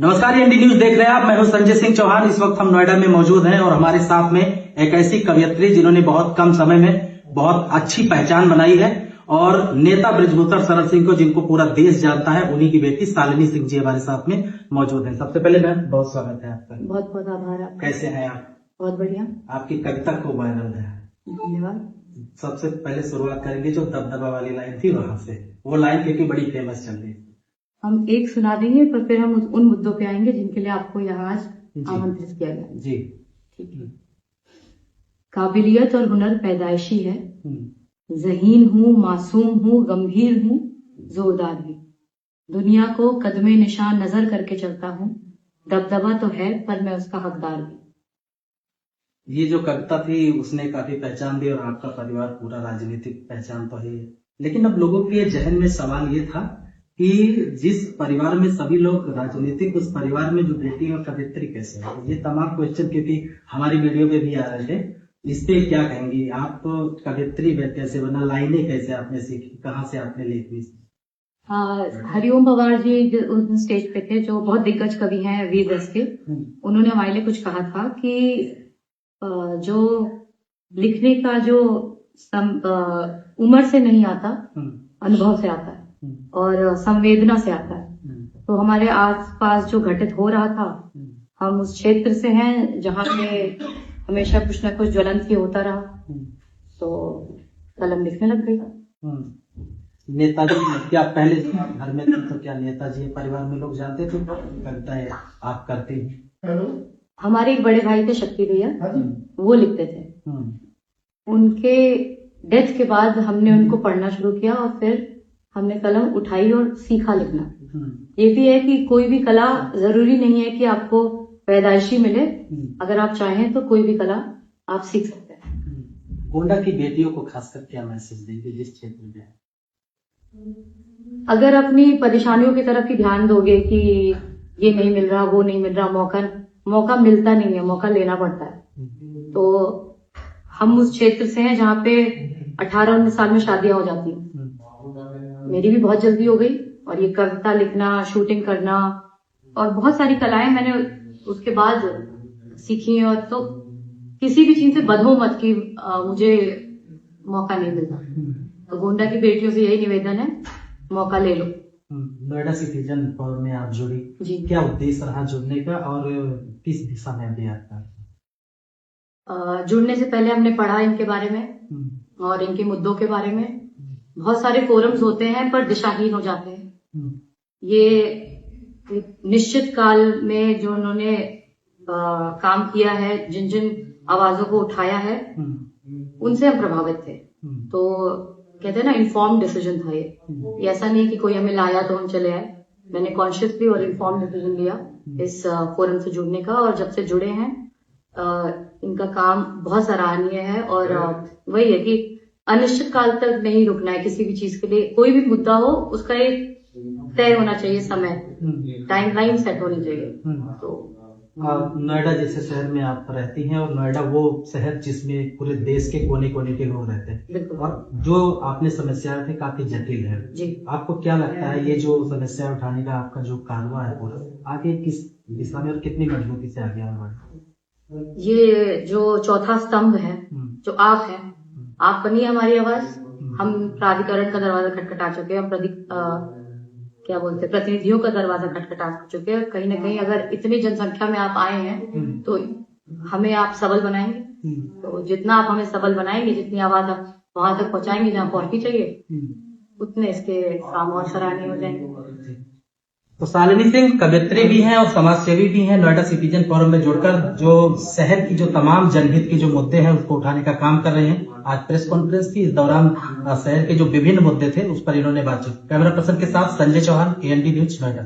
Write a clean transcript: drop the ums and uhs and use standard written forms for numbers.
नमस्कार, ND news देख रहे हैं आप। मैं हूं संजय सिंह चौहान। इस वक्त हम नोएडा में मौजूद हैं और हमारे साथ में एक ऐसी कवयित्री जिन्होंने बहुत कम समय में बहुत अच्छी पहचान बनाई है और नेता बृजभूषण शरण सिंह को जिनको पूरा देश जानता है, उन्हीं की बेटी शालिनी सिंह जी हमारे साथ में मौजूद है। सबसे पहले मैम बहुत स्वागत है आपका। बहुत बहुत आभार आपका। कैसे हैं आप? बहुत बढ़िया। आपकी कविता खूब वायरल है। धन्यवाद। सबसे पहले शुरुआत करेंगे जो दबदबा वाली लाइन थी वहां से, वो लाइन क्योंकि बड़ी फेमस चल रही है। हम एक सुना देंगे पर फिर हम उन मुद्दों पे आएंगे जिनके लिए आपको यहाँ आज आमंत्रित किया गया। जी ठीक है। काबिलियत और हुनर पैदाइशी है, ज़हीन हूँ, मासूम हूँ, गंभीर हूँ, जोरदार भी। दुनिया को कदमे निशान नजर करके चलता हूँ। दबदबा तो है पर मैं उसका हकदार भी। ये जो कविता थी उसने काफी पहचान दी और आपका परिवार पूरा राजनीतिक पहचान तो है। लेकिन अब लोगों के जहन में सवाल ये था कि जिस परिवार में सभी लोग राजनीतिक, उस परिवार में जो बेटी और कवित्री कैसे है? ये तमाम क्वेश्चन क्योंकि हमारी वीडियो पे भी आ रहे थे, इस पे क्या कहेंगी आप? तो कवित्री कैसे बना, लाइनें कैसे आपने सीखी, कहाँ से आपने लिखी? हरिओम पवार जी उस स्टेज पे थे जो बहुत दिग्गज कवि हैं वीर रस के। उन्होंने हमारे लिए कुछ कहा था कि जो लिखने का जो उम्र से नहीं आता, अनुभव से आता है और संवेदना से आता है। तो हमारे आसपास जो घटित हो रहा था, हम उस क्षेत्र से हैं जहाँ पे हमेशा कुछ न कुछ ज्वलंत ही होता रहा, तो कलम लिखने लग गई। नेताजी क्या पहले घर में थे तो क्या नेताजी परिवार में लोग जानते थे कविताएं आप करते हैं? हमारे एक बड़े भाई थे शक्ति भैया, वो लिखते थे। उनके डेथ के बाद हमने उनको पढ़ना शुरू किया और फिर हमने कलम उठाई और सीखा लिखना। ये भी है कि कोई भी कला जरूरी नहीं है कि आपको पैदाइशी मिले। अगर आप चाहें तो कोई भी कला आप सीख सकते हैं। गोंडा की बेटियों को खासकर क्या मैसेज देंगे जिस क्षेत्र में? अगर अपनी परेशानियों की तरफ ही ध्यान दोगे कि ये नहीं मिल रहा, वो नहीं मिल रहा, मौका मिलता नहीं है, मौका लेना पड़ता है। तो हम उस क्षेत्र से हैं जहाँ पे 18-19 साल में शादियां हो जाती हैं। मेरी भी बहुत जल्दी हो गई और ये कविता लिखना, शूटिंग करना और बहुत सारी कलाएं मैंने उसके बाद सीखी। और तो किसी भी चीज से बंधो मत कि मुझे मौका नहीं मिलता। तो गोंडा की बेटियों से यही निवेदन है, मौका ले लो। नोएडा सिटीजन फोरम में आप जुड़ी जी, क्या उद्देश्य रहा जुड़ने का और किस दिशा में भी आपका? जुड़ने से पहले हमने पढ़ा इनके बारे में और इनके मुद्दों के बारे में। बहुत सारे फोरम्स होते हैं पर दिशाहीन हो जाते हैं। ये निश्चित काल में जो उन्होंने काम किया है, जिन जिन आवाजों को उठाया है, उनसे हम प्रभावित थे। तो कहते हैं ना, इन्फॉर्म डिसीजन था ये। ऐसा नहीं कि कोई हमें लाया तो हम चले आए। मैंने कॉन्शियसली और इन्फॉर्म डिसीजन लिया इस फोरम से जुड़ने का, और जब से जुड़े हैं इनका काम बहुत सराहनीय है। और वही है कि अनिश्चित काल तक नहीं रुकना है किसी भी चीज के लिए। कोई भी मुद्दा हो उसका एक तय होना चाहिए, समय, टाइमलाइन सेट होनी चाहिए। तो नोएडा जैसे शहर में आप रहती हैं और नोएडा वो शहर जिसमें पूरे देश के कोने कोने के लोग रहते हैं, और जो आपने समस्याएं थे काफी जटिल है जी। आपको क्या लगता है ये जो समस्या उठाने का आपका जो कारवा है पूरा, आगे किस दिशा में और कितनी मजबूती से आगे बढ़े? ये जो चौथा स्तंभ है, जो आप है, आप बनी हमारी आवाज। हम प्राधिकरण का दरवाजा खटखटा चुके हैं, क्या बोलते हैं, प्रतिनिधियों का दरवाजा खटखटा चुके हैं। कहीं ना कहीं अगर इतनी जनसंख्या में आप आए हैं तो हमें आप सबल बनाएंगे। तो जितना आप हमें सबल बनाएंगे, जितनी आवाज आप वहां तक पहुंचाएंगे जहां पहुंचनी चाहिए, उतने इसके काम और सराहनीय हो जाएंगे। तो शालिनी सिंह कवयित्री भी हैं और समाजसेवी भी हैं। नोएडा सिटीजन फोरम में जुड़कर जो शहर की जो तमाम जनहित के जो मुद्दे हैं उसको उठाने का काम कर रहे हैं। आज प्रेस कॉन्फ्रेंस थी, इस दौरान शहर के जो विभिन्न मुद्दे थे उस पर इन्होंने बातचीत। कैमरा पर्सन के साथ संजय चौहान, एएनडी न्यूज, नोएडा।